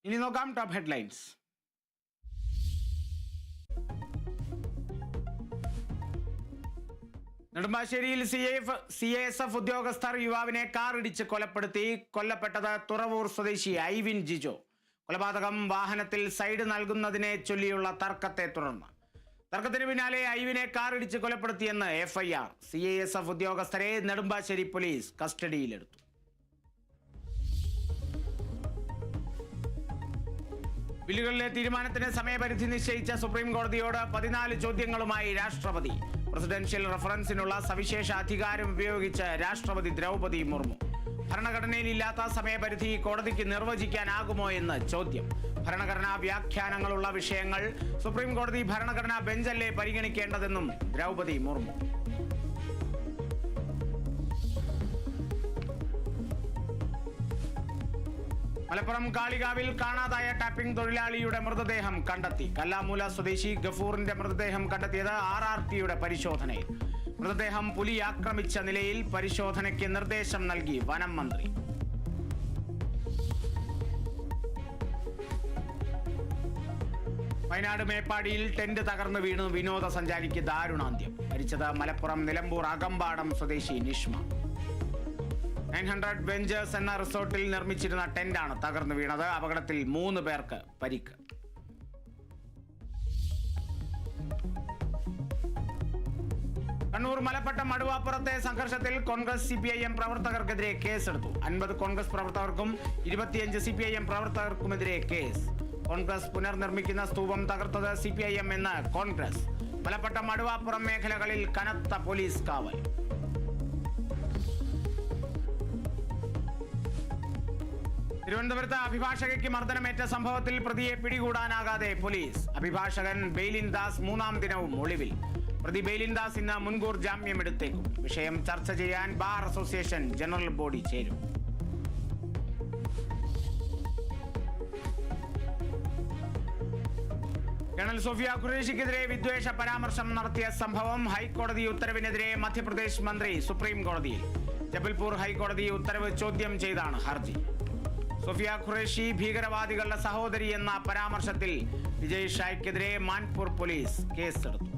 ഇനി നോക്കാം top headlines. നെടുമ്പാശ്ശേരിയിൽ CISF ഉദ്യോഗസ്ഥർ യുവാവിനെ കാറിടിച്ച് കൊല്ലപ്പെട്ടത് തുറവൂർ സ്വദേശി ഐവിൻ ജിജോ. കൊലപാതകം വാഹനത്തിൽ സൈഡ് നൽകുന്നതിനെ ചൊല്ലിയുള്ള തർക്കത്തെ തുടർന്ന്. തർക്കത്തിന് പിന്നാലെ ഐവിനെ കാറിടിച്ച് കൊലപ്പെടുത്തിയെന്ന് FIR. CISF ഉദ്യോഗസ്ഥരെ നെടുമ്പാശ്ശേരി പോലീസ് കസ്റ്റഡിയിലെടുത്തു. ബില്ലുകളിലെ തീരുമാനത്തിന് സമയപരിധി നിശ്ചയിച്ച സുപ്രീം കോടതിയോട് 14 ചോദ്യങ്ങളുമായി രാഷ്ട്രപതി. പ്രസിഡൻഷ്യൽ റഫറൻസിനുള്ള സവിശേഷ അധികാരം ഉപയോഗിച്ച് രാഷ്ട്രപതി ദ്രൗപദി മുർമു. ഭരണഘടനയിൽ ഇല്ലാത്ത സമയപരിധി കോടതിക്ക് നിർവചിക്കാനാകുമോ എന്ന് ചോദ്യം. ഭരണഘടനാ വ്യാഖ്യാനങ്ങളുള്ള വിഷയങ്ങൾ സുപ്രീം കോടതി ഭരണഘടനാ ബെഞ്ചല്ലേ പരിഗണിക്കേണ്ടതെന്നും ദ്രൗപദി മുർമു. മലപ്പുറം കാളികാവിൽ കാണാതായ ടാപ്പിംഗ് തൊഴിലാളിയുടെ മൃതദേഹം കണ്ടെത്തി. കല്ലാമൂല സ്വദേശി ഗഫൂറിന്റെ മൃതദേഹം കണ്ടെത്തിയത് RRTയുടെ പരിശോധനയിൽ. മൃതദേഹം പുലി ആക്രമിച്ച നിലയിൽ. പരിശോധനയ്ക്ക് നിർദ്ദേശം നൽകി വനം മന്ത്രി. വയനാട് മേപ്പാടിയിൽ ടെന്റ് തകർന്നു വീണു വിനോദസഞ്ചാരിക്ക് ദാരുണാന്ത്യം. മരിച്ചത് മലപ്പുറം നിലമ്പൂർ അകമ്പാടം സ്വദേശി നിഷ്മ. 900 വെഞ്ചേഴ്സ് എന്ന റിസോർട്ടിൽ നിർമ്മിച്ചിരുന്ന ടെന്റാണ് തകർന്നു വീണത്. അപകടത്തിൽ 3 പേർക്ക് പരിക്ക്. കണ്ണൂർ മലപ്പട്ടം മടുവാപ്പുറത്തെ സംഘർഷത്തിൽ കോൺഗ്രസ് CPIM പ്രവർത്തകർക്കെതിരെ കേസെടുത്തു. 50 കോൺഗ്രസ് പ്രവർത്തകർക്കും 25 CPIM പ്രവർത്തകർക്കുമെതിരെ കേസ്. കോൺഗ്രസ് പുനർനിർമ്മിക്കുന്ന സ്തൂപം തകർത്തത് CPIM എന്ന് കോൺഗ്രസ്. മലപ്പട്ടം മടുവാപ്പുറം മേഖലകളിൽ കനത്ത പോലീസ് കാവൽ. തിരുവനന്തപുരത്ത് അഭിഭാഷകയ്ക്ക് മർദ്ദനമേറ്റ സംഭവത്തിൽ പ്രതിയെ പിടികൂടാനാകാതെ പോലീസ്. അഭിഭാഷകൻ ബെയ്ലിൻ ദാസ് 3ാം ദിനവും ഒളിവിൽ. പ്രതി ബെയ്ലിൻ ദാസ് ഇന്ന് മുൻകൂർ ജാമ്യം എടുത്തേക്കും. വിഷയം ചർച്ച ചെയ്യാൻ ബാർ അസോസിയേഷൻ ജനറൽ ബോഡി ചേരും. കേണൽ സോഫിയ ഖുറേഷിക്കെതിരെ വിദ്വേഷ പരാമർശം നടത്തിയ സംഭവം. ഹൈക്കോടതി ഉത്തരവിനെതിരെ മധ്യപ്രദേശ് മന്ത്രി സുപ്രീം കോടതിയിൽ. ജബൽപൂർ ഹൈക്കോടതി ഉത്തരവ് ചോദ്യം ചെയ്താണ് ഹർജി. സോഫിയ ഖുറേഷി ഭീകരവാദികളുടെ സഹോദരി എന്ന പരാമർശത്തിൽ വിജയ് ഷായ്ക്കെതിരെ മാൻപൂർ പോലീസ് കേസെടുത്തു.